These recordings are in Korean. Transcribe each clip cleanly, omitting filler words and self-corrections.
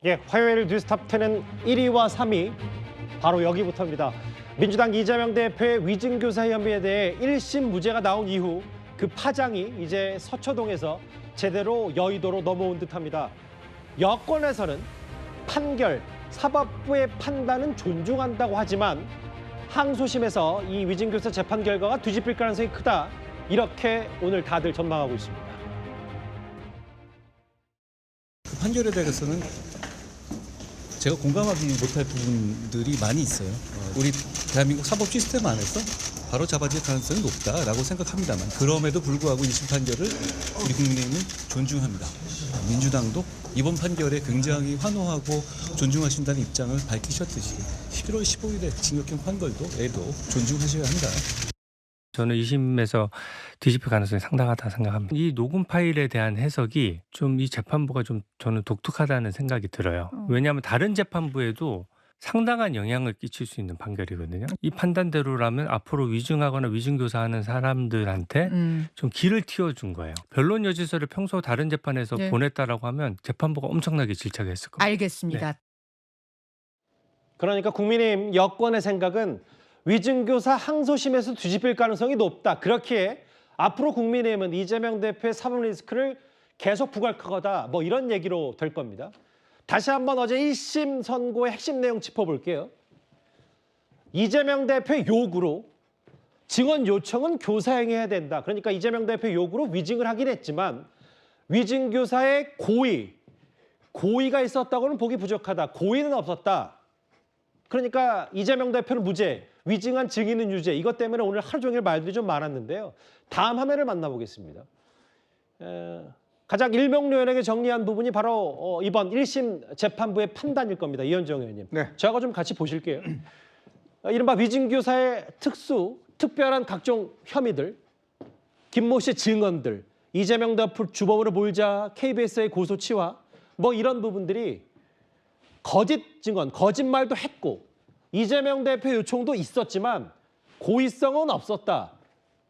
예, 화요일 뉴스탑 10은 1위와 3위 바로 여기부터입니다. 민주당 이재명 대표의 위증교사 혐의에 대해 1심 무죄가 나온 이후 그 파장이 이제 서초동에서 제대로 여의도로 넘어온 듯합니다. 여권에서는 판결, 사법부의 판단은 존중한다고 하지만 항소심에서 이 위증교사 재판 결과가 뒤집힐 가능성이 크다. 이렇게 오늘 다들 전망하고 있습니다. 그 판결에 대해서는 제가 공감하지 못할 부분들이 많이 있어요. 우리 대한민국 사법 시스템 안에서 바로 잡아질 가능성이 높다라고 생각합니다만 그럼에도 불구하고 1심 판결을 우리 국민의힘은 존중합니다. 민주당도 이번 판결에 굉장히 환호하고 존중하신다는 입장을 밝히셨듯이 11월 15일에 징역형 판결도 존중하셔야 한다. 저는 2심에서 뒤집힐 가능성이 상당하다 생각합니다. 이 녹음 파일에 대한 해석이 좀 이 재판부가 좀 저는 독특하다는 생각이 들어요. 왜냐하면 다른 재판부에도 상당한 영향을 끼칠 수 있는 판결이거든요. 이 판단대로라면 앞으로 위증하거나 위증교사하는 사람들한테 좀 길을 틔워준 거예요. 변론 여지서를 평소 다른 재판에서 네. 보냈다라고 하면 재판부가 엄청나게 질책했을 겁니다. 알겠습니다. 네. 그러니까 국민의힘 여권의 생각은 위증교사 항소심에서 뒤집힐 가능성이 높다. 그렇기에 앞으로 국민의힘은 이재명 대표의 사법 리스크를 계속 부과할 거다. 뭐 이런 얘기로 될 겁니다. 다시 한번 어제 1심 선고의 핵심 내용 짚어볼게요. 이재명 대표의 요구로 증언 요청은 교사행위해야 된다. 그러니까 이재명 대표의 요구로 위증을 하긴 했지만 위증교사의 고의가 있었다고는 보기 부족하다. 고의는 없었다. 그러니까 이재명 대표는 무죄, 위증한 증인은 유죄. 이것 때문에 오늘 하루 종일 말들이 좀 많았는데요. 다음 화면을 만나보겠습니다. 가장 일명요연하게 정리한 부분이 바로 이번 1심 재판부의 판단일 겁니다. 이현정 의원님. 네. 저하고 좀 같이 보실게요. 이른바 위증교사의 특별한 각종 혐의들, 김모 씨 증언들, 이재명 대표 주범으로 몰자 KBS의 고소치와 뭐 이런 부분들이 거짓 증언, 거짓말도 했고 이재명 대표 요청도 있었지만 고의성은 없었다.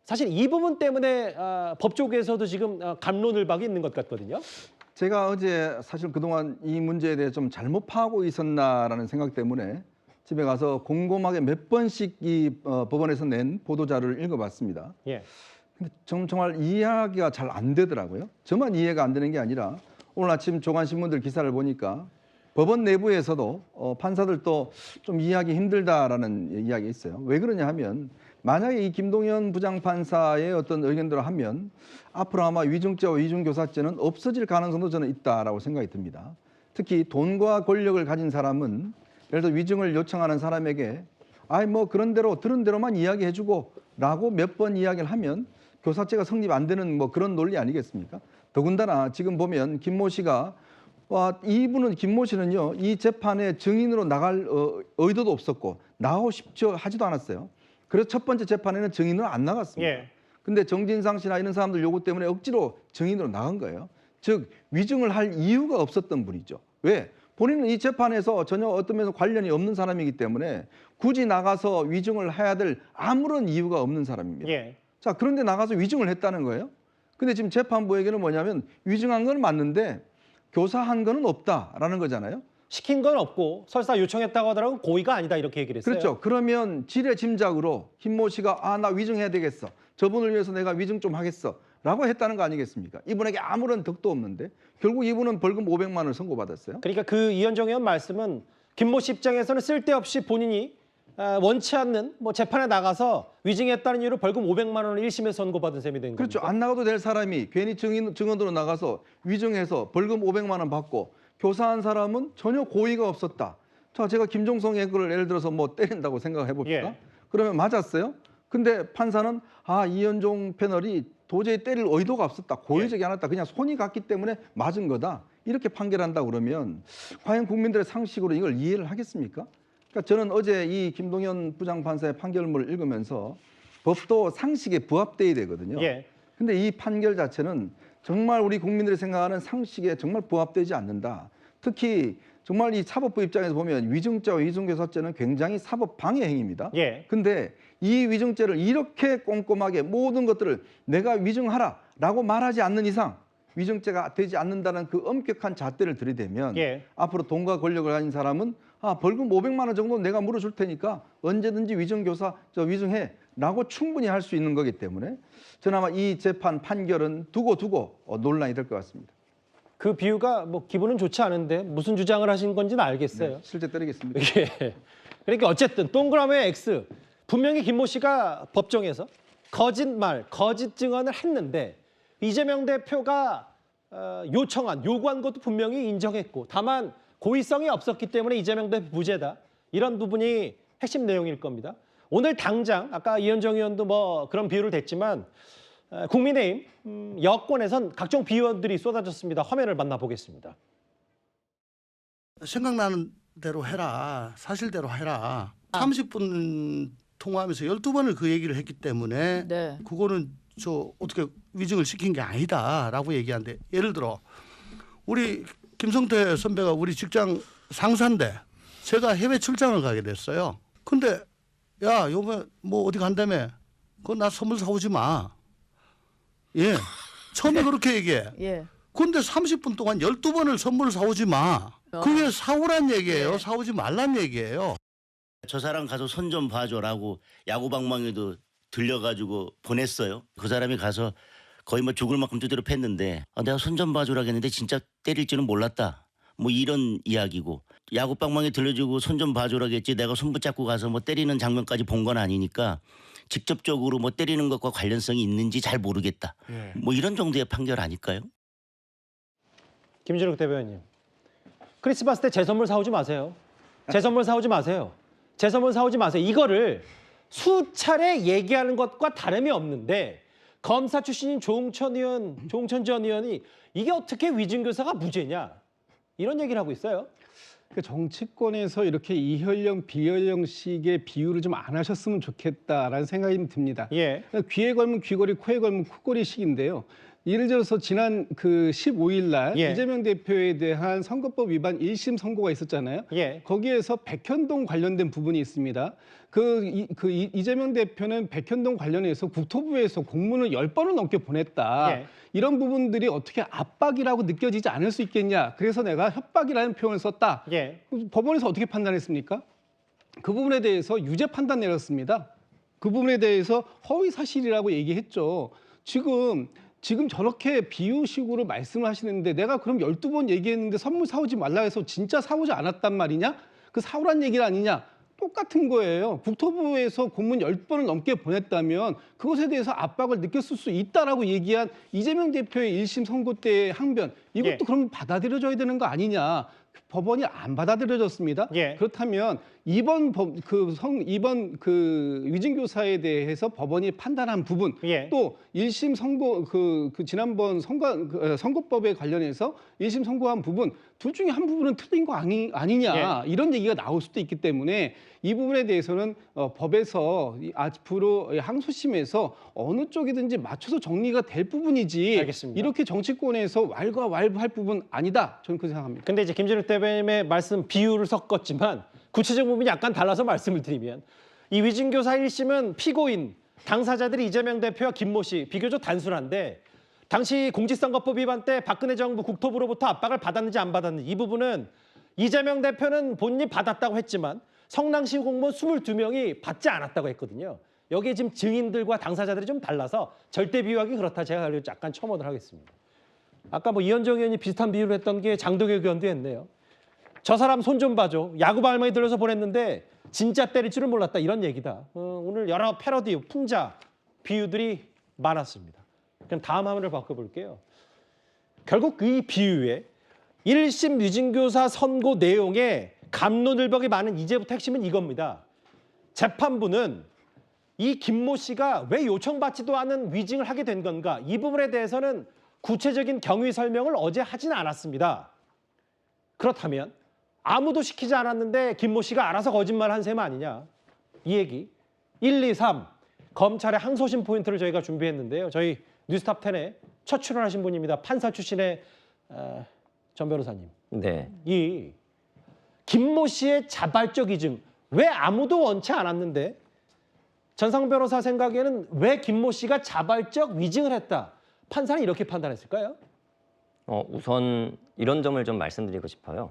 사실 이 부분 때문에 법조계에서도 지금 갑론을박이 있는 것 같거든요. 제가 어제 사실 그동안 이 문제에 대해 좀 잘못 파악하고 있었나라는 생각 때문에 집에 가서 곰곰하게 몇 번씩 이 법원에서 낸 보도자료를 읽어봤습니다. 예. 근데 정말 이해하기가 잘 안 되더라고요. 저만 이해가 안 되는 게 아니라 오늘 아침 조간신문들 기사를 보니까 법원 내부에서도 판사들도 좀 이해하기 힘들다라는 이야기가 있어요. 왜 그러냐 하면 만약에 이 김동연 부장판사의 어떤 의견대로 하면 앞으로 아마 위증죄와 위증교사죄는 없어질 가능성도 저는 있다라고 생각이 듭니다. 특히 돈과 권력을 가진 사람은 예를 들어 위증을 요청하는 사람에게 아이 뭐 그런 대로 들은 대로만 이야기해주고 라고 몇 번 이야기를 하면 교사죄가 성립 안 되는 뭐 그런 논리 아니겠습니까? 더군다나 지금 보면 김모 씨가 이분은 김모 씨는요 이 재판에 증인으로 나갈 의도도 없었고 나오고 싶죠 하지도 않았어요. 그래서 첫 번째 재판에는 증인으로 안 나갔습니다. 예. 근데 정진상 씨나 이런 사람들 요구 때문에 억지로 증인으로 나간 거예요. 즉 위증을 할 이유가 없었던 분이죠. 왜? 본인은 이 재판에서 전혀 어떤 면에서 관련이 없는 사람이기 때문에 굳이 나가서 위증을 해야 될 아무런 이유가 없는 사람입니다. 예. 자, 그런데 나가서 위증을 했다는 거예요. 근데 지금 재판부에게는 뭐냐면 위증한 건 맞는데 교사한 거는 없다라는 거잖아요. 시킨 건 없고 설사 요청했다고 하더라도 고의가 아니다 이렇게 얘기를 했어요. 그렇죠. 그러면 지레 짐작으로 김모 씨가 나 위증해야 되겠어. 저분을 위해서 내가 위증 좀 하겠어. 라고 했다는 거 아니겠습니까? 이분에게 아무런 덕도 없는데 결국 이분은 벌금 500만 원을 선고받았어요. 그러니까 그 이현정 의원 말씀은 김모 씨 입장에서는 쓸데없이 본인이 원치 않는 뭐 재판에 나가서 위증했다는 이유로 벌금 500만 원을 1심에서 선고받은 셈이 된 거죠. 그렇죠. 안 나가도 될 사람이 괜히 증언으로 나가서 위증해서 벌금 500만 원 받고 교사한 사람은 전혀 고의가 없었다. 자, 제가 김종성 예를 들어서 뭐 때린다고 생각해 봅시다. 예. 그러면 맞았어요. 근데 판사는 이현종 패널이 도저히 때릴 의도가 없었다. 고의적이 않았다. 그냥 손이 갔기 때문에 맞은 거다. 이렇게 판결한다 그러면 과연 국민들의 상식으로 이걸 이해를 하겠습니까? 그러니까 저는 어제 이 김동연 부장판사의 판결문을 읽으면서 법도 상식에 부합돼야 되거든요. 예. 근데 이 판결 자체는 정말 우리 국민들이 생각하는 상식에 정말 부합되지 않는다. 특히 정말 이 사법부 입장에서 보면 위증죄와 위증교사죄는 굉장히 사법 방해 행위입니다. 예. 근데 이 위증죄를 이렇게 꼼꼼하게 모든 것들을 내가 위증하라라고 말하지 않는 이상 위증죄가 되지 않는다는 그 엄격한 잣대를 들이대면 예. 앞으로 돈과 권력을 가진 사람은 벌금 500만 원 정도 내가 물어줄 테니까 언제든지 위증교사 위증해라고 충분히 할 수 있는 거기 때문에 저는 아마 이 재판 판결은 두고 논란이 될 것 같습니다. 그 비유가 뭐 기분은 좋지 않은데 무슨 주장을 하신 건지는 알겠어요. 네, 실제 때리겠습니다. 예. 그러니까 어쨌든 동그라미의 X 분명히 김모 씨가 법정에서 거짓말, 거짓 증언을 했는데 이재명 대표가 요구한 것도 분명히 인정했고 다만 고의성이 없었기 때문에 이재명 대표 무죄다. 이런 부분이 핵심 내용일 겁니다. 오늘 당장 아까 이현정 의원도 뭐 그런 비유를 댔지만 국민의힘 여권에선 각종 비유들이 쏟아졌습니다. 화면을 만나보겠습니다. 생각나는 대로 해라. 사실대로 해라. 30분 통화하면서 12번을 그 얘기를 했기 때문에 네. 그거는 저 어떻게 위증을 시킨 게 아니다라고 얘기하는데 예를 들어 우리 김성태 선배가 우리 직장 상사인데 제가 해외 출장을 가게 됐어요. 근데 야, 요번에 뭐 어디 간다며? 그거 나 선물 사오지 마. 예. 처음에 그렇게 얘기해. 예. 근데 30분 동안 12번을 선물을 사오지 마. 그게 사오란 얘기예요. 사오지 말란 얘기예요. 저 사람 가서 손 좀 봐줘라고 야구방망이도 들려가지고 보냈어요. 그 사람이 가서 거의 뭐 죽을 만큼 두드려 팼는데 내가 손 좀 봐주라 했는데 진짜 때릴 줄은 몰랐다. 뭐 이런 이야기고 야구방망이 들려주고 손 좀 봐주라겠지 내가 손 붙잡고 가서 뭐 때리는 장면까지 본 건 아니니까 직접적으로 뭐 때리는 것과 관련성이 있는지 잘 모르겠다. 뭐 이런 정도의 판결 아닐까요? 김준욱 대변인. 크리스마스 때 제 선물 사오지 마세요. 제 선물 사오지 마세요. 제 선물 사오지 마세요. 이거를 수차례 얘기하는 것과 다름이 없는데 검사 출신인 조홍천 전 의원이 이게 어떻게 위증교사가 무죄냐 이런 얘기를 하고 있어요. 그 정치권에서 이렇게 이현령 비현령식의 비유를 좀 안 하셨으면 좋겠다라는 생각이 듭니다. 예. 귀에 걸면 귀걸이, 코에 걸면 코걸이식인데요. 예를 들어서 지난 그 15일 날 예. 이재명 대표에 대한 선거법 위반 1심 선고가 있었잖아요. 예. 거기에서 백현동 관련된 부분이 있습니다. 이재명 대표는 백현동 관련해서 국토부에서 공문을 10번을 넘게 보냈다. 예. 이런 부분들이 어떻게 압박이라고 느껴지지 않을 수 있겠냐. 그래서 내가 협박이라는 표현을 썼다. 예. 법원에서 어떻게 판단했습니까? 그 부분에 대해서 유죄 판단 내렸습니다. 그 부분에 대해서 허위 사실이라고 얘기했죠. 지금 저렇게 비유식으로 말씀을 하시는데 내가 그럼 12번 얘기했는데 선물 사오지 말라 해서 진짜 사오지 않았단 말이냐? 그 사오란 얘기가 아니냐? 똑같은 거예요. 국토부에서 공문 10번을 넘게 보냈다면 그것에 대해서 압박을 느꼈을 수 있다라고 얘기한 이재명 대표의 1심 선고 때의 항변 이것도 예. 그럼 받아들여져야 되는 거 아니냐? 법원이 안 받아들여졌습니다. 예. 그렇다면 이번 위증교사에 대해서 법원이 판단한 부분 예. 또 1심 선고 지난번 선거법에 관련해서 1심 선고한 부분 둘 중에 한 부분은 틀린 거 아니냐 이런 얘기가 나올 수도 있기 때문에 이 부분에 대해서는 법에서 앞으로 항소심에서 어느 쪽이든지 맞춰서 정리가 될 부분이지 알겠습니다. 이렇게 정치권에서 왈가왈부할 부분 아니다. 저는 그렇게 생각합니다. 근데 이제 김준욱 대변인의 말씀 비유를 섞었지만 구체적 부분이 약간 달라서 말씀을 드리면 이 위증교사 1심은 피고인 당사자들이 이재명 대표와 김모 씨 비교적 단순한데 당시 공직선거법 위반 때 박근혜 정부 국토부로부터 압박을 받았는지 안 받았는지 이 부분은 이재명 대표는 본인이 받았다고 했지만 성남시 공무원 22명이 받지 않았다고 했거든요. 여기에 지금 증인들과 당사자들이 좀 달라서 절대 비유하기 그렇다. 제가 약간 첨언을 하겠습니다. 아까 뭐 이현정 의원이 비슷한 비유를 했던 게 장동혁 의원도 했네요. 저 사람 손 좀 봐줘. 야구 발망이 들려서 보냈는데 진짜 때릴 줄은 몰랐다. 이런 얘기다. 오늘 여러 패러디, 풍자, 비유들이 많았습니다. 그럼 다음 화면을 바꿔볼게요. 결국 이 비유에 1심 위증교사 선고 내용에 갑론을박이 많은 이제부터 핵심은 이겁니다. 재판부는 이 김모 씨가 왜 요청받지도 않은 위증을 하게 된 건가? 이 부분에 대해서는 구체적인 경위 설명을 어제 하진 않았습니다. 그렇다면 아무도 시키지 않았는데 김모 씨가 알아서 거짓말한 셈 아니냐? 이 얘기 1, 2, 3 검찰의 항소심 포인트를 저희가 준비했는데요. 저희 뉴스탑10에 첫 출연하신 분입니다. 판사 출신의 전 변호사님. 네. 이 김모 씨의 자발적 위증 왜 아무도 원치 않았는데 전상 변호사 생각에는 왜 김모 씨가 자발적 위증을 했다. 판사는 이렇게 판단했을까요? 우선 이런 점을 좀 말씀드리고 싶어요.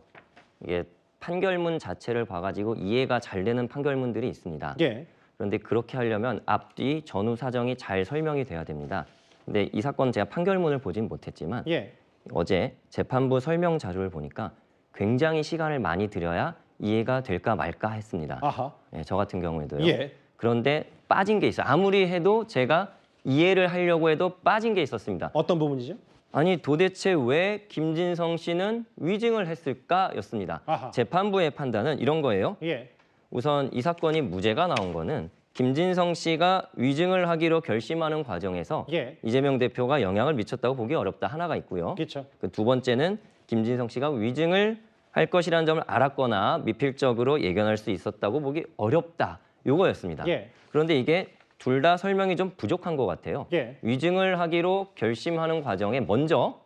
이게 판결문 자체를 봐가지고 이해가 잘 되는 판결문들이 있습니다. 예. 그런데 그렇게 하려면 앞뒤 전후 사정이 잘 설명이 돼야 됩니다. 근데 이 사건 제가 판결문을 보진 못했지만 예. 어제 재판부 설명 자료를 보니까 굉장히 시간을 많이 들여야 이해가 될까 말까 했습니다. 아하. 네, 저 같은 경우에도요. 예. 그런데 빠진 게 있어요. 아무리 해도 제가 이해를 하려고 해도 빠진 게 있었습니다. 어떤 부분이죠? 아니 도대체 왜 김진성 씨는 위증을 했을까였습니다. 아하. 재판부의 판단은 이런 거예요. 예. 우선 이 사건이 무죄가 나온 거는 김진성 씨가 위증을 하기로 결심하는 과정에서 예. 이재명 대표가 영향을 미쳤다고 보기 어렵다 하나가 있고요. 그렇죠. 그 두 번째는 김진성 씨가 위증을 할 것이라는 점을 알았거나 미필적으로 예견할 수 있었다고 보기 어렵다. 요거였습니다. 예. 그런데 이게 둘 다 설명이 좀 부족한 것 같아요. 예. 위증을 하기로 결심하는 과정에 먼저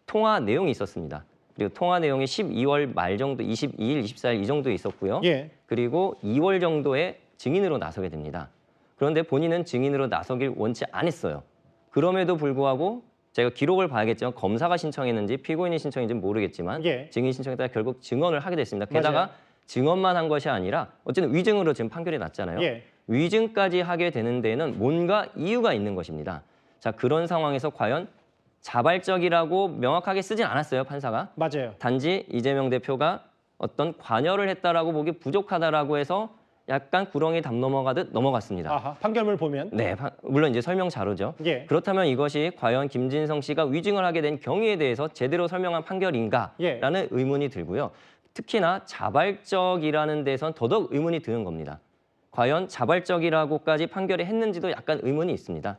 통화 내용이 있었습니다. 그리고 통화 내용이 12월 말 정도, 22일, 24일 이 정도에 있었고요. 예. 그리고 2월 정도에 증인으로 나서게 됩니다. 그런데 본인은 증인으로 나서길 원치 않았어요. 그럼에도 불구하고 제가 기록을 봐야겠지만 검사가 신청했는지 피고인이 신청했는지 모르겠지만 예. 증인 신청에 따라 결국 증언을 하게 됐습니다. 게다가 맞아요. 증언만 한 것이 아니라 어쨌든 위증으로 지금 판결이 났잖아요. 예. 위증까지 하게 되는 데에는 뭔가 이유가 있는 것입니다. 자, 그런 상황에서 과연 자발적이라고 명확하게 쓰진 않았어요, 판사가. 맞아요. 단지 이재명 대표가 어떤 관여를 했다라고 보기 부족하다라고 해서 약간 구렁이 담 넘어가듯 넘어갔습니다. 아하. 판결문을 보면. 네, 물론 이제 설명 자료죠. 예. 그렇다면 이것이 과연 김진성 씨가 위증을 하게 된 경위에 대해서 제대로 설명한 판결인가라는 예. 의문이 들고요. 특히나 자발적이라는 데선 더더욱 의문이 드는 겁니다. 과연 자발적이라고까지 판결이 했는지도 약간 의문이 있습니다.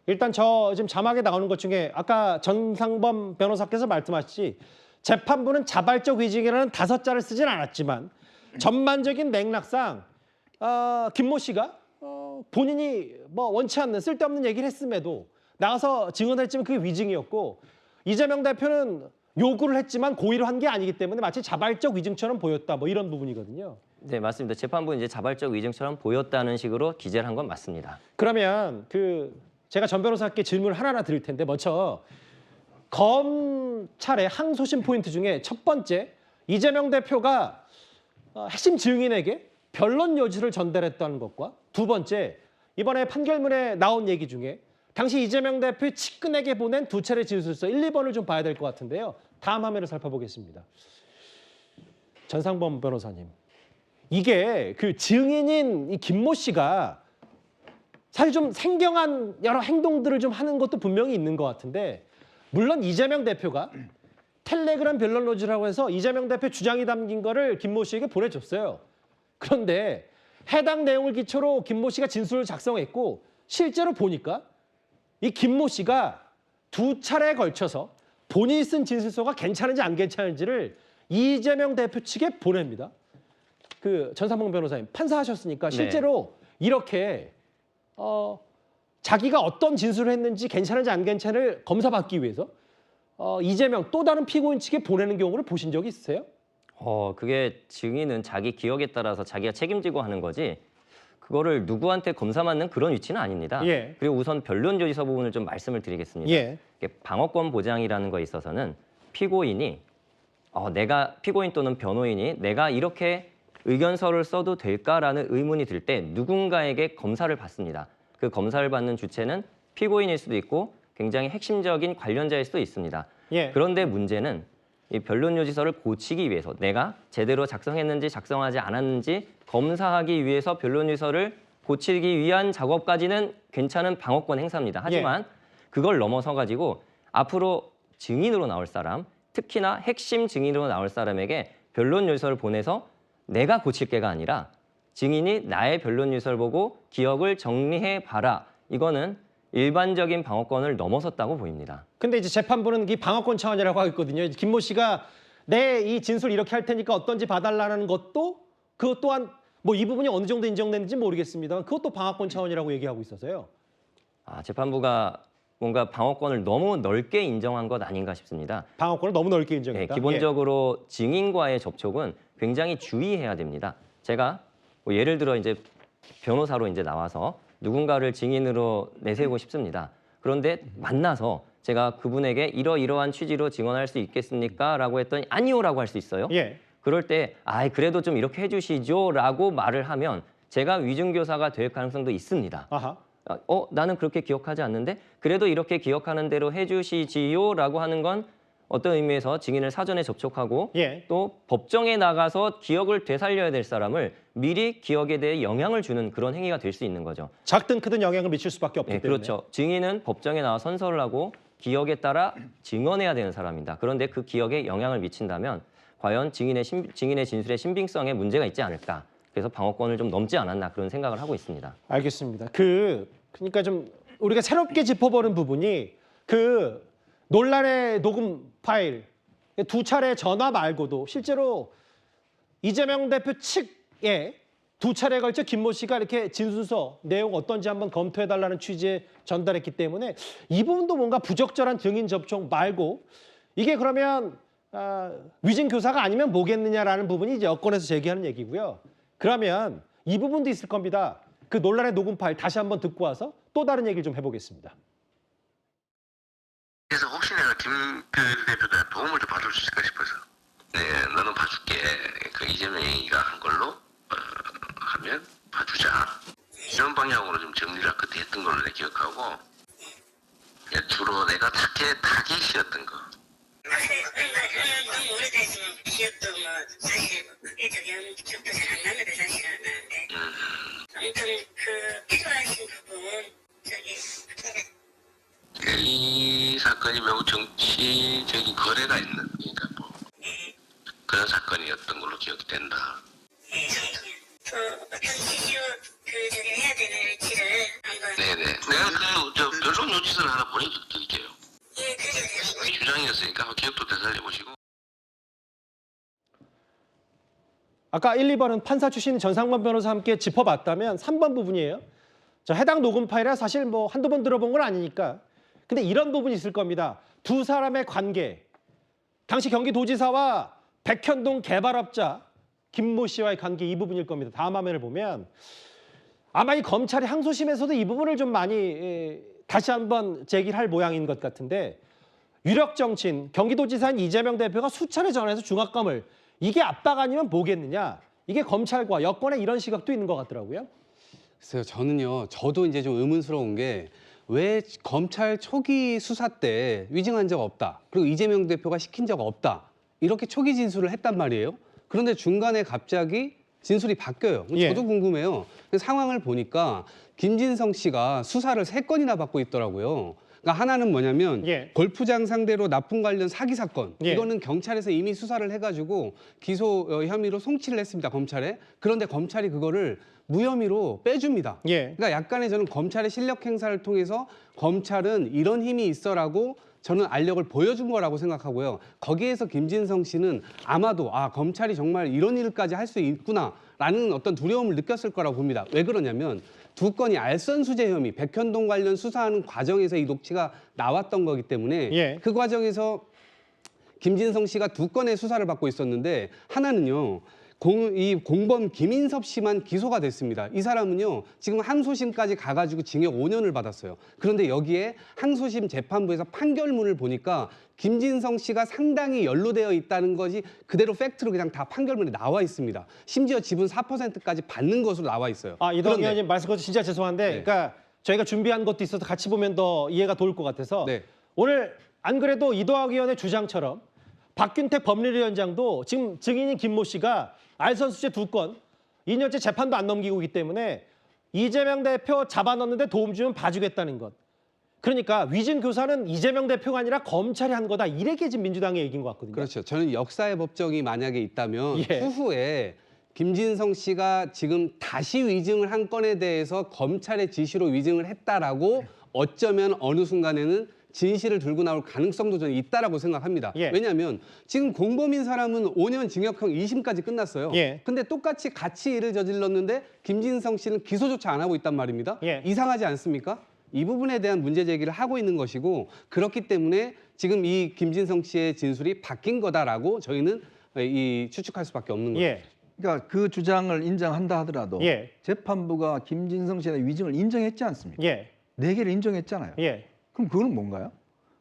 일단 저 지금 자막에 나오는 것 중에 아까 전상범 변호사께서 말씀하셨지 재판부는 자발적 위증이라는 5자를 쓰진 않았지만 전반적인 맥락상 김모 씨가 본인이 뭐 원치 않는 쓸데없는 얘기를 했음에도 나가서 증언했지만 그게 위증이었고 이재명 대표는 요구를 했지만 고의로 한 게 아니기 때문에 마치 자발적 위증처럼 보였다 뭐 이런 부분이거든요. 네, 맞습니다. 재판부는 이제 자발적 위증처럼 보였다는 식으로 기재를 한 건 맞습니다. 그러면 제가 전 변호사께 질문을 하나하나 드릴 텐데 먼저 검찰의 항소심 포인트 중에 첫 번째 이재명 대표가 핵심 증인에게 변론 요지를 전달했다는 것과 두 번째 이번에 판결문에 나온 얘기 중에 당시 이재명 대표의 측근에게 보낸 2차례 진술서 1, 2번을 좀 봐야 될 것 같은데요. 다음 화면을 살펴보겠습니다. 전상범 변호사님. 이게 그 증인인 이 김모 씨가 사실 좀 생경한 여러 행동들을 좀 하는 것도 분명히 있는 것 같은데 물론 이재명 대표가 텔레그램 변론 로즈라고 해서 이재명 대표 주장이 담긴 거를 김모 씨에게 보내줬어요. 그런데 해당 내용을 기초로 김모 씨가 진술을 작성했고 실제로 보니까 이 김모 씨가 2차례에 걸쳐서 본인이 쓴 진술서가 괜찮은지 안 괜찮은지를 이재명 대표 측에 보냅니다. 전상범 변호사님 판사하셨으니까 실제로 이렇게 자기가 어떤 진술을 했는지 괜찮은지 안 괜찮을 검사받기 위해서 이재명 또 다른 피고인 측에 보내는 경우를 보신 적이 있으세요? 그게 증인은 자기 기억에 따라서 자기가 책임지고 하는 거지 그거를 누구한테 검사 맞는 그런 위치는 아닙니다. 예. 그리고 우선 변론 조지서 부분을 좀 말씀을 드리겠습니다. 예. 이게 방어권 보장이라는 거에 있어서는 피고인이 피고인 또는 변호인이 내가 이렇게 의견서를 써도 될까라는 의문이 들 때 누군가에게 검사를 받습니다. 그 검사를 받는 주체는 피고인일 수도 있고 굉장히 핵심적인 관련자일 수도 있습니다. 예. 그런데 문제는 이 변론 요지서를 고치기 위해서 내가 제대로 작성했는지 작성하지 않았는지 검사하기 위해서 변론 요지서를 고치기 위한 작업까지는 괜찮은 방어권 행사입니다. 하지만 그걸 넘어서 가지고 앞으로 증인으로 나올 사람, 특히나 핵심 증인으로 나올 사람에게 변론 요지서를 보내서 내가 고칠 게가 아니라 증인이 나의 변론 요지서를 보고 기억을 정리해 봐라. 이거는 일반적인 방어권을 넘어섰다고 보입니다. 근데 이제 재판부는 이 방어권 차원이라고 하고 있거든요. 김모 씨가 내 이 진술 이렇게 할 테니까 어떤지 봐달라는 것도 그것 또한 뭐 이 부분이 어느 정도 인정되는지 모르겠습니다만 그것도 방어권 차원이라고 얘기하고 있어서요. 재판부가 뭔가 방어권을 너무 넓게 인정한 것 아닌가 싶습니다. 방어권을 너무 넓게 인정했다. 기본적으로 증인과의 접촉은 굉장히 주의해야 됩니다. 제가 뭐 예를 들어 이제 변호사로 이제 나와서 누군가를 증인으로 내세우고 싶습니다. 그런데 만나서 제가 그분에게 이러이러한 취지로 증언할 수 있겠습니까? 라고 했더니 아니요라고 할 수 있어요. 예. 그럴 때 그래도 좀 이렇게 해주시죠 라고 말을 하면 제가 위증교사가 될 가능성도 있습니다. 아하. 나는 그렇게 기억하지 않는데 그래도 이렇게 기억하는 대로 해주시지요 라고 하는 건 어떤 의미에서 증인을 사전에 접촉하고 예. 또 법정에 나가서 기억을 되살려야 될 사람을 미리 기억에 대해 영향을 주는 그런 행위가 될 수 있는 거죠. 작든 크든 영향을 미칠 수밖에 없기 네, 때문에. 그렇죠. 증인은 법정에 나와 선서를 하고 기억에 따라 증언해야 되는 사람입니다. 그런데 그 기억에 영향을 미친다면 과연 증인의 진술의 신빙성에 문제가 있지 않을까. 그래서 방어권을 좀 넘지 않았나 그런 생각을 하고 있습니다. 알겠습니다. 그러니까 좀 우리가 새롭게 짚어보는 부분이 그 논란의 녹음 파일 두 차례 전화 말고도 실제로 이재명 대표 측에 두 차례에 걸쳐 김모 씨가 이렇게 진술서 내용 어떤지 한번 검토해달라는 취지에 전달했기 때문에 이 부분도 뭔가 부적절한 증인 접촉 말고 이게 그러면 위증 교사가 아니면 뭐겠느냐라는 부분이 이제 여권에서 제기하는 얘기고요. 그러면 이 부분도 있을 겁니다. 그 논란의 녹음 파일 다시 한번 듣고 와서 또 다른 얘기를 좀 해보겠습니다. 그래서 혹시 내가 김 대표가 도움을 좀 받을 수 있을까 싶어서 네 너는 봐줄게 그 이재명이가 한 걸로 하면 봐주자 이런 방향으로 좀 정리를 그때 했던 걸로 내가 기억하고 주로 내가 타깃이었던 거 너무 오래돼서 기억도 사실 크게 기억도 잘 안 나는데 사실은 아무튼 그 필요하신 부분 이 사건이 매우 정치적인 거래가 있는 그러니까 뭐 그런 사건이었던 걸로 기억이 된다. 또 어떤 취지로 해야 되는지를 한번 네네. 내가 변론 요지서를 하나 보내드릴게요. 예, 그래요. 우리 주장이었으니까 한번 기억도 되살려보시고. 아까 1, 2번은 판사 출신 전상범 변호사와 함께 짚어봤다면 3번 부분이에요. 해당 녹음 파일은 사실 뭐 한두 번 들어본 건 아니니까. 근데 이런 부분이 있을 겁니다. 두 사람의 관계. 당시 경기도지사와 백현동 개발업자 김모 씨와의 관계 이 부분일 겁니다. 다음 화면을 보면 아마 이 검찰이 항소심에서도 이 부분을 좀 많이 다시 한번 제기를 할 모양인 것 같은데 유력 정치인 경기도지사인 이재명 대표가 수차례 전화해서 중압감을 이게 압박 아니면 뭐겠느냐. 이게 검찰과 여권의 이런 시각도 있는 것 같더라고요. 글쎄요, 저도 이제 좀 의문스러운 게 왜 검찰 초기 수사 때 위증한 적 없다. 그리고 이재명 대표가 시킨 적 없다. 이렇게 초기 진술을 했단 말이에요. 그런데 중간에 갑자기 진술이 바뀌어요. 예. 저도 궁금해요. 상황을 보니까 김진성 씨가 수사를 3건이나 받고 있더라고요. 그러니까 하나는 뭐냐면 예. 골프장 상대로 납품 관련 사기 사건. 예. 이거는 경찰에서 이미 수사를 해가지고 기소 혐의로 송치를 했습니다. 검찰에. 그런데 검찰이 그거를 무혐의로 빼줍니다. 예. 그러니까 약간의 저는 검찰의 실력 행사를 통해서 검찰은 이런 힘이 있어라고 저는 알력을 보여준 거라고 생각하고요. 거기에서 김진성 씨는 아마도 검찰이 정말 이런 일까지 할 수 있구나라는 어떤 두려움을 느꼈을 거라고 봅니다. 왜 그러냐면 두 건이 알선수재 혐의, 백현동 관련 수사하는 과정에서 이 녹취가 나왔던 거기 때문에 예. 그 과정에서 김진성 씨가 2건의 수사를 받고 있었는데 하나는요. 이 공범 김인섭 씨만 기소가 됐습니다. 이 사람은요. 지금 항소심까지 가가지고 징역 5년을 받았어요. 그런데 여기에 항소심 재판부에서 판결문을 보니까 김진성 씨가 상당히 연루되어 있다는 것이 그대로 팩트로 그냥 다 판결문에 나와 있습니다. 심지어 지분 4%까지 받는 것으로 나와 있어요. 이동현 의원님 말씀 것도 진짜 죄송한데 네. 그러니까 저희가 준비한 것도 있어서 같이 보면 더 이해가 도울 것 같아서 네. 오늘 안 그래도 이도학 의원의 주장처럼 박균택 법률위원장도 지금 증인인 김모 씨가 알선수재 2건 2년째 재판도 안 넘기고 있기 때문에 이재명 대표 잡아넣는데 도움 주면 봐주겠다는 것. 그러니까 위증 교사는 이재명 대표가 아니라 검찰이 한 거다. 이렇게 지금 민주당의 얘기인 것 같거든요. 그렇죠. 저는 역사의 법정이 만약에 있다면 예. 후에 김진성 씨가 지금 다시 위증을 한 건에 대해서 검찰의 지시로 위증을 했다라고 어쩌면 어느 순간에는 진실을 들고 나올 가능성도 저는 있다라고 생각합니다. 예. 왜냐하면 지금 공범인 사람은 5년 징역형 2심까지 끝났어요. 예. 근데 똑같이 같이 일을 저질렀는데 김진성 씨는 기소조차 안 하고 있단 말입니다. 예. 이상하지 않습니까? 이 부분에 대한 문제 제기를 하고 있는 것이고 그렇기 때문에 지금 이 김진성 씨의 진술이 바뀐 거다라고 저희는 추측할 수밖에 없는 거죠. 예. 그러니까 그 주장을 인정한다 하더라도 예. 재판부가 김진성 씨의 위증을 인정했지 않습니까? 예. 4개를 인정했잖아요. 예. 그럼 그거는 뭔가요?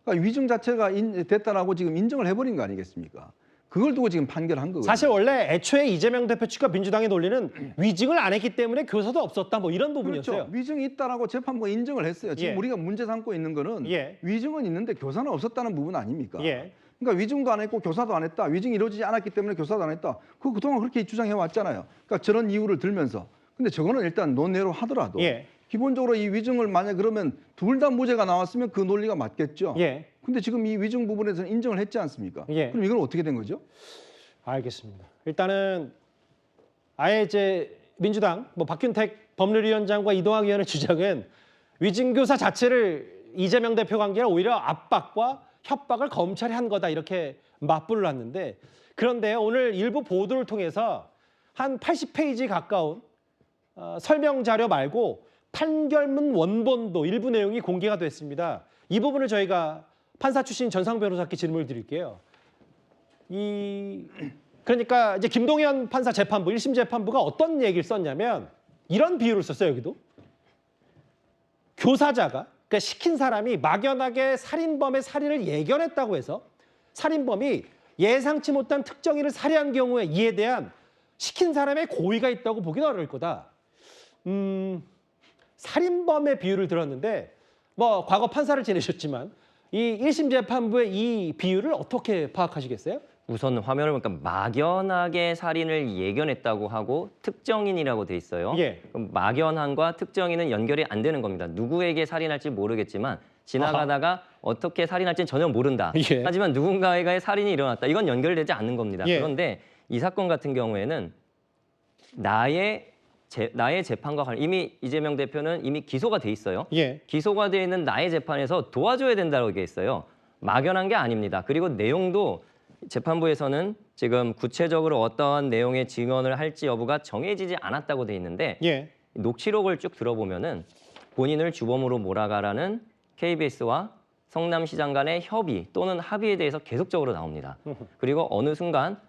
그러니까 위증 자체가 됐다라고 지금 인정을 해버린 거 아니겠습니까? 그걸 두고 지금 판결한 거거든요. 사실 원래 애초에 이재명 대표 측과 민주당의 논리는 위증을 안 했기 때문에 교사도 없었다 뭐 이런 부분이었어요. 그렇죠. 위증이 있다라고 재판부가 인정을 했어요. 지금 예. 우리가 문제 삼고 있는 거는 예. 위증은 있는데 교사는 없었다는 부분 아닙니까? 예. 그러니까 위증도 안 했고 교사도 안 했다. 위증이 이루어지지 않았기 때문에 교사도 안 했다. 그동안 그렇게 주장해 왔잖아요. 그러니까 저런 이유를 들면서. 근데 저거는 일단 논외로 하더라도 예. 기본적으로 이 위증을 만약 그러면 둘 다 무죄가 나왔으면 그 논리가 맞겠죠. 예. 근데 지금 이 위증 부분에서는 인정을 했지 않습니까? 예. 그럼 이건 어떻게 된 거죠? 알겠습니다. 일단은 아예 이제 민주당 뭐 박균택 법률위원장과 이동학 의원의 주장은 위증교사 자체를 이재명 대표가 한 게 아니라 오히려 압박과 협박을 검찰이 한 거다 이렇게 맞불을 놨는데 그런데 오늘 일부 보도를 통해서 한 80페이지 가까운 설명 자료 말고 판결문 원본도 일부 내용이 공개가 됐습니다. 이 부분을 저희가 판사 출신 전상 변호사께 질문을 드릴게요. 그러니까 이제 김동현 판사 재판부 1심 재판부가 어떤 얘기를 썼냐면 이런 비유를 썼어요. 여기도 교사자가 그러니까 시킨 사람이 막연하게 살인범의 살인을 예견했다고 해서 살인범이 예상치 못한 특정인을 살해한 경우에 이에 대한 시킨 사람의 고의가 있다고 보기는 어려울 거다. 살인범의 비유를 들었는데 뭐 과거 판사를 지내셨지만 이 1심 재판부의 이 비유를 어떻게 파악하시겠어요? 우선 화면을 보니까 막연하게 살인을 예견했다고 하고 특정인이라고 돼 있어요. 예. 그럼 막연한과 특정인은 연결이 안 되는 겁니다. 누구에게 살인할지 모르겠지만 지나가다가 어떻게 살인할지는 전혀 모른다. 예. 하지만 누군가에게 살인이 일어났다. 이건 연결되지 않는 겁니다. 예. 그런데 이 사건 같은 경우에는 나의 재판과 관련 이미 이재명 대표는 이미 기소가 돼 있어요. 예. 기소가 돼 있는 나의 재판에서 도와줘야 된다고 얘기했어요. 막연한 게 아닙니다. 그리고 내용도 재판부에서는 지금 구체적으로 어떠한 내용의 증언을 할지 여부가 정해지지 않았다고 돼 있는데 예. 녹취록을 쭉 들어보면은 본인을 주범으로 몰아가라는 KBS와 성남시장 간의 협의 또는 합의에 대해서 계속적으로 나옵니다. 그리고 어느 순간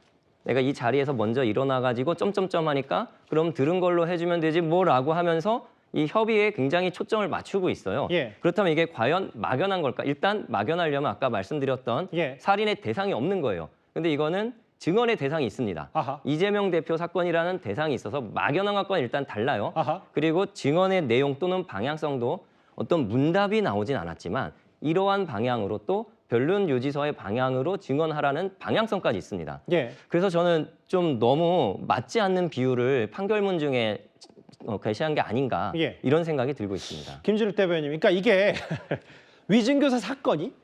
내가 이 자리에서 먼저 일어나가지고 점점점 하니까 그럼 들은 걸로 해주면 되지 뭐라고 하면서 이 협의에 굉장히 초점을 맞추고 있어요. 예. 그렇다면 이게 과연 막연한 걸까? 일단 막연하려면 아까 말씀드렸던 예. 살인의 대상이 없는 거예요. 근데 이거는 증언의 대상이 있습니다. 아하. 이재명 대표 사건이라는 대상이 있어서 막연한 것과는 일단 달라요. 아하. 그리고 증언의 내용 또는 방향성도 어떤 문답이 나오진 않았지만 이러한 방향으로 또 변론 요지서의 방향으로 증언하라는 방향성까지 있습니다. 예. 그래서 저는 좀 너무 맞지 않는 비유를 판결문 중에 게시한 게 아닌가 예. 이런 생각이 들고 있습니다. 김준욱 대변인, 그러니까 이게 위증교사 사건이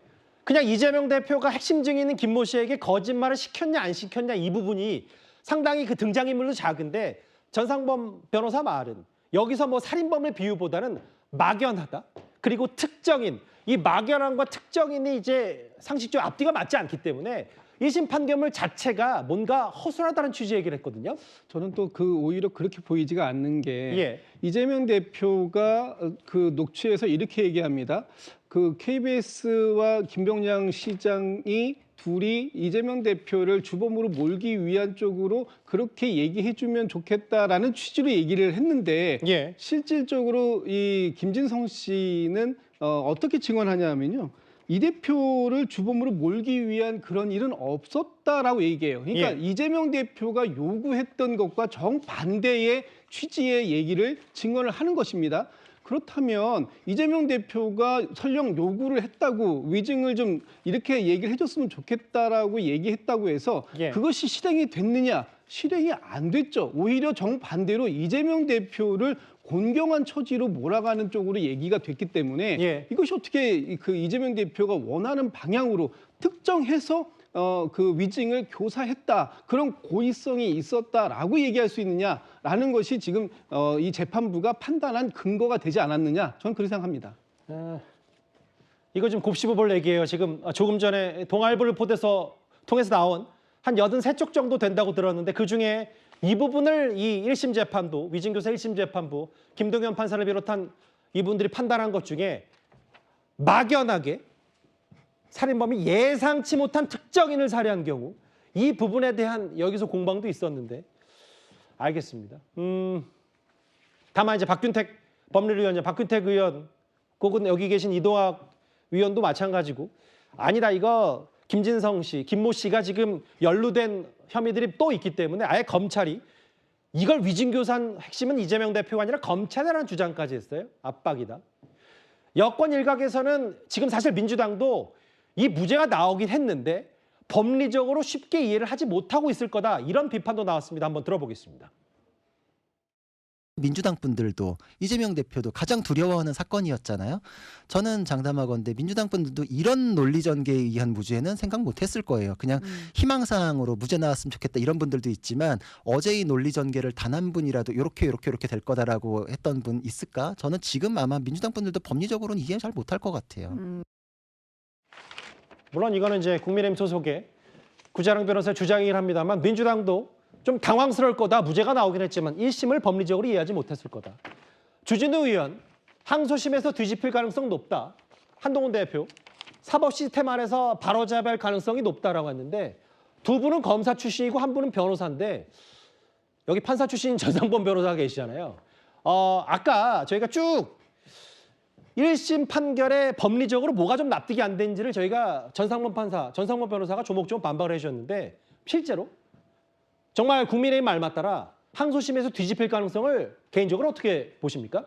그냥 이재명 대표가 핵심 증인인 김모 씨에게 거짓말을 시켰냐 안 시켰냐 이 부분이 상당히 그 등장인물도 작은데 전상범 변호사 말은 여기서 뭐 살인범의 비유보다는 막연하다. 그리고 특정인, 이 막연함과 특정인이 이제 상식적으로 앞뒤가 맞지 않기 때문에 1심 판결문 자체가 뭔가 허술하다는 취지의 얘기를 했거든요. 저는 또 그 오히려 그렇게 보이지가 않는 게 예. 이재명 대표가 그 녹취에서 이렇게 얘기합니다. 그 KBS와 김병장 시장이 둘이 이재명 대표를 주범으로 몰기 위한 쪽으로 그렇게 얘기해주면 좋겠다라는 취지로 얘기를 했는데 예. 실질적으로 이 김진성 씨는 어떻게 증언하냐면요. 이 대표를 주범으로 몰기 위한 그런 일은 없었다라고 얘기해요. 그러니까 예. 이재명 대표가 요구했던 것과 정반대의 취지의 얘기를 증언을 하는 것입니다. 그렇다면 이재명 대표가 설령 요구를 했다고 위증을 좀 이렇게 얘기를 해줬으면 좋겠다라고 얘기했다고 해서 예. 그것이 실행이 됐느냐? 실행이 안 됐죠. 오히려 정반대로 이재명 대표를 곤경한 처지로 몰아가는 쪽으로 얘기가 됐기 때문에 예. 이것이 어떻게 그 이재명 대표가 원하는 방향으로 특정해서 그 위증을 교사했다 그런 고의성이 있었다라고 얘기할 수 있느냐라는 것이 지금 이 재판부가 판단한 근거가 되지 않았느냐 저는 그렇게 생각합니다. 이거 좀 곱씹어볼 얘기예요. 지금 조금 전에 동아일보를 통해서 나온 한 83쪽 정도 된다고 들었는데 그중에 이 부분을 이 1심 재판부, 위증교사 1심 재판부, 김동현 판사를 비롯한 이분들이 판단한 것 중에 막연하게 살인범이 예상치 못한 특정인을 살해한 경우 이 부분에 대한 여기서 공방도 있었는데 알겠습니다. 다만 이제 박균택 법률위원장, 박균택 의원, 혹은 여기 계신 이동학 위원도 마찬가지고 아니다 이거 김진성 씨, 김모 씨가 지금 연루된 혐의들이 또 있기 때문에 아예 검찰이 이걸 위증교사한 핵심은 이재명 대표가 아니라 검찰이라는 주장까지 했어요. 압박이다. 여권 일각에서는 지금 사실 민주당도 이 무죄가 나오긴 했는데 법리적으로 쉽게 이해를 하지 못하고 있을 거다. 이런 비판도 나왔습니다. 한번 들어보겠습니다. 민주당 분들도 이재명 대표도 가장 두려워하는 사건이었잖아요. 저는 장담하건대 민주당 분들도 이런 논리 전개에 의한 무죄는 생각 못했을 거예요. 그냥 희망사항으로 무죄 나왔으면 좋겠다 이런 분들도 있지만 어제 이 논리 전개를 단 한 분이라도 이렇게 될 거다라고 했던 분 있을까? 저는 지금 아마 민주당 분들도 법리적으로는 이해 잘 못할 것 같아요. 물론 이거는 이제 국민의힘 소속의 구자랑 변호사의 주장이긴 합니다만 민주당도 좀 당황스러울 거다. 무죄가 나오긴 했지만 1심을 법리적으로 이해하지 못했을 거다. 주진우 의원, 항소심에서 뒤집힐 가능성 높다. 한동훈 대표, 사법 시스템 안에서 바로잡을 가능성이 높다라고 했는데 두 분은 검사 출신이고 한 분은 변호사인데 여기 판사 출신 전상범 변호사가 계시잖아요. 아까 저희가 쭉 1심 판결에 법리적으로 뭐가 좀 납득이 안 된지를 저희가 전상범 변호사가 조목조목 반박을 해주셨는데 실제로 정말 국민의힘 말 맞따라 항소심에서 뒤집힐 가능성을 개인적으로 어떻게 보십니까?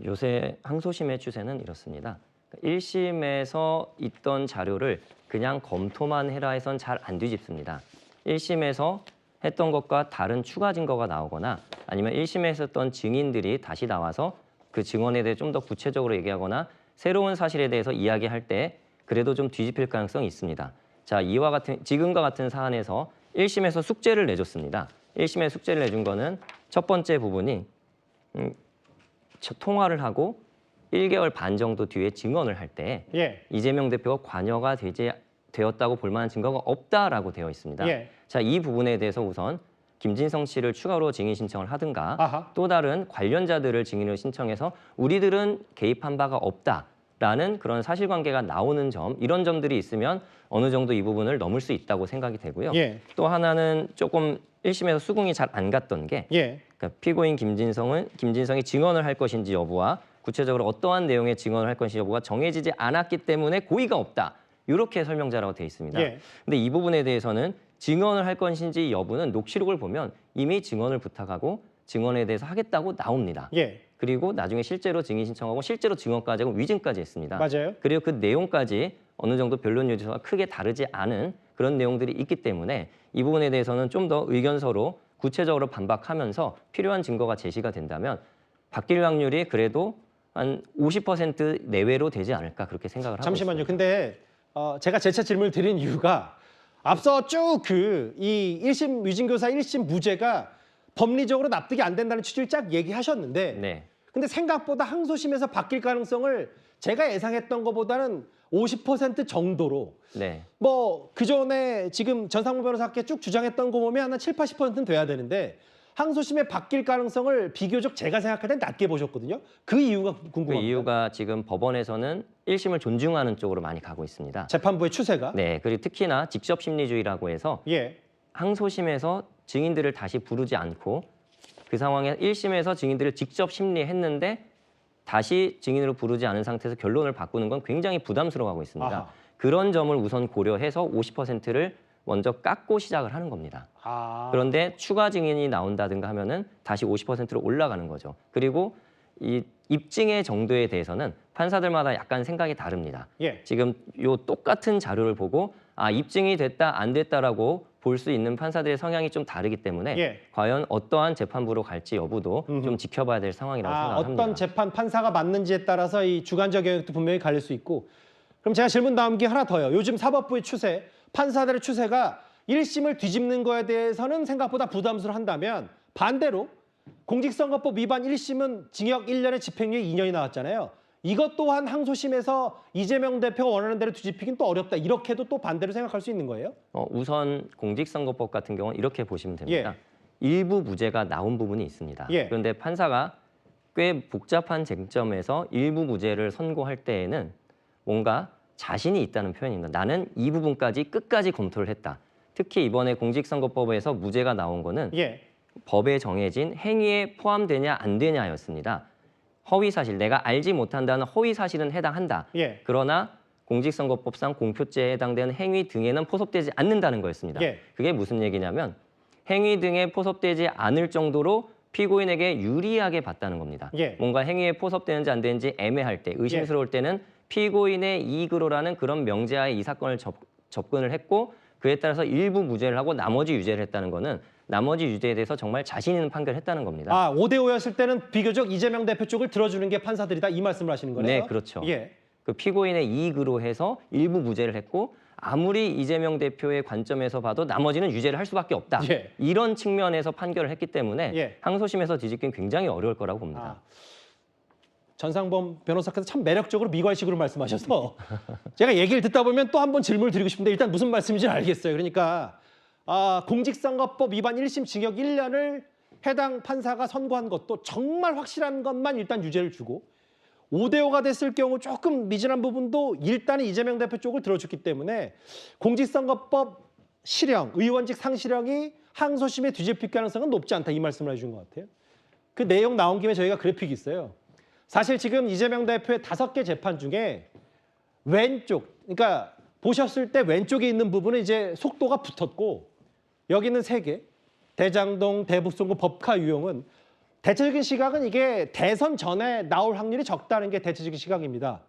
요새 항소심의 추세는 이렇습니다. 1심에서 있던 자료를 그냥 검토만 해라 해선 잘 안 뒤집습니다. 1심에서 했던 것과 다른 추가 증거가 나오거나 아니면 1심에서 했던 증인들이 다시 나와서 그 증언에 대해 좀 더 구체적으로 얘기하거나 새로운 사실에 대해서 이야기할 때 그래도 좀 뒤집힐 가능성이 있습니다. 자, 지금과 같은 사안에서 1심에서 숙제를 내줬습니다. 1심에 숙제를 내준 거는 첫 번째 부분이 통화를 하고 1개월 반 정도 뒤에 증언을 할 때 이재명 대표가 관여가 되었다고 볼 만한 증거가 없다라고 되어 있습니다. 자, 이 부분에 대해서 우선 김진성 씨를 추가로 증인 신청을 하든가 또 다른 관련자들을 증인으로 신청해서 우리들은 개입한 바가 없다라는 그런 사실관계가 나오는 점, 이런 점들이 있으면 어느 정도 이 부분을 넘을 수 있다고 생각이 되고요. 또 하나는 조금 1심에서 수긍이 잘 안 갔던 게 그러니까 피고인 김진성이 증언을 할 것인지 여부와 구체적으로 어떠한 내용의 증언을 할 것인지 여부가 정해지지 않았기 때문에 고의가 없다. 이렇게 설명자라고 되어 있습니다. 근데 이 부분에 대해서는 증언을 할 것인지 여부는 녹취록을 보면 이미 증언을 부탁하고 증언에 대해서 하겠다고 나옵니다. 그리고 나중에 실제로 증인 신청하고 실제로 증언까지 하고 위증까지 했습니다. 맞아요. 그리고 그 내용까지 어느 정도 변론 요지서가 크게 다르지 않은 그런 내용들이 있기 때문에 이 부분에 대해서는 좀 더 의견서로 구체적으로 반박하면서 필요한 증거가 제시가 된다면 바뀔 확률이 그래도 한 50% 내외로 되지 않을까 그렇게 생각을 하고 잠시만요. 있습니다. 근데 제가 재차 질문을 드린 이유가 앞서 쭉 이 1심 위증교사 1심 무죄가 법리적으로 납득이 안 된다는 취지를 쫙 얘기하셨는데 근데 생각보다 항소심에서 바뀔 가능성을 제가 예상했던 것보다는 50% 정도로 뭐 그전에 지금 전상무 변호사께 쭉 주장했던 거 보면 한 7, 80%는 돼야 되는데 항소심에 바뀔 가능성을 비교적 제가 생각할 땐 낮게 보셨거든요. 그 이유가 궁금합니다. 그 이유가 지금 법원에서는 1심을 존중하는 쪽으로 많이 가고 있습니다. 재판부의 추세가? 네, 그리고 특히나 직접 심리주의라고 해서 항소심에서 증인들을 다시 부르지 않고 그 상황에 1심에서 증인들을 직접 심리했는데 다시 증인으로 부르지 않은 상태에서 결론을 바꾸는 건 굉장히 부담스러워하고 있습니다. 그런 점을 우선 고려해서 50%를 먼저 깎고 시작을 하는 겁니다. 그런데 추가 증인이 나온다든가 하면은 다시 50%로 올라가는 거죠. 그리고 이 입증의 정도에 대해서는 판사들마다 약간 생각이 다릅니다. 지금 요 똑같은 자료를 보고 입증이 됐다 안 됐다라고 볼 수 있는 판사들의 성향이 좀 다르기 때문에 과연 어떠한 재판부로 갈지 여부도 좀 지켜봐야 될 상황이라고 생각합니다. 어떤 재판 판사가 맞는지에 따라서 이 주관적 영역도 분명히 갈릴 수 있고. 그럼 제가 질문 다음 게 하나 더요. 요즘 사법부의 추세, 판사들의 추세가 1심을 뒤집는 거에 대해서는 생각보다 부담스러워한다면 반대로 공직선거법 위반 1심은 징역 1년에 집행유예 2년이 나왔잖아요. 이것 또한 항소심에서 이재명 대표가 원하는 대로 뒤집히긴 또 어렵다. 이렇게도 또 반대로 생각할 수 있는 거예요? 우선 공직선거법 같은 경우는 이렇게 보시면 됩니다. 일부 무죄가 나온 부분이 있습니다. 그런데 판사가 꽤 복잡한 쟁점에서 일부 무죄를 선고할 때에는 뭔가 자신이 있다는 표현입니다. 나는 이 부분까지 끝까지 검토를 했다. 특히 이번에 공직선거법에서 무죄가 나온 거는 법에 정해진 행위에 포함되냐 안 되냐였습니다. 허위사실, 내가 알지 못한다는 허위사실은 해당한다. 그러나 공직선거법상 공표죄에 해당되는 행위 등에는 포섭되지 않는다는 거였습니다. 예. 그게 무슨 얘기냐면 행위 등에 포섭되지 않을 정도로 피고인에게 유리하게 봤다는 겁니다. 예. 뭔가 행위에 포섭되는지 안 되는지 애매할 때, 의심스러울 때는 피고인의 이익으로라는 그런 명제하에 이 사건을 접근을 했고 그에 따라서 일부 무죄를 하고 나머지 유죄를 했다는 거는 나머지 유죄에 대해서 정말 자신 있는 판결을 했다는 겁니다. 아, 5대5였을 때는 비교적 이재명 대표 쪽을 들어주는 게 판사들이다 이 말씀을 하시는 거네요. 네, 그렇죠. 예. 그 피고인의 이익으로 해서 일부 무죄를 했고 아무리 이재명 대표의 관점에서 봐도 나머지는 유죄를 할 수밖에 없다. 예. 이런 측면에서 판결을 했기 때문에 예. 항소심에서 뒤집기는 굉장히 어려울 거라고 봅니다. 전상범 변호사께서 참 매력적으로 미괄식으로 말씀하셔서 제가 얘기를 듣다 보면 또 한 번 질문을 드리고 싶은데 일단 무슨 말씀인지 알겠어요. 그러니까 공직선거법 위반 1심 징역 1년을 해당 판사가 선고한 것도 정말 확실한 것만 일단 유죄를 주고 5대5가 됐을 경우 조금 미진한 부분도 일단은 이재명 대표 쪽을 들어줬기 때문에 공직선거법 실형, 의원직 상실형이 항소심에 뒤집힐 가능성은 높지 않다 이 말씀을 해준 것 같아요. 그 내용 나온 김에 저희가 그래픽이 있어요. 사실 지금 이재명 대표의 5개 재판 중에 왼쪽, 그러니까 보셨을 때 왼쪽에 있는 부분은 이제 속도가 붙었고 여기 있는 3개, 대장동, 대북송구, 법카 유용은 대체적인 시각은 이게 대선 전에 나올 확률이 적다는 게 대체적인 시각입니다.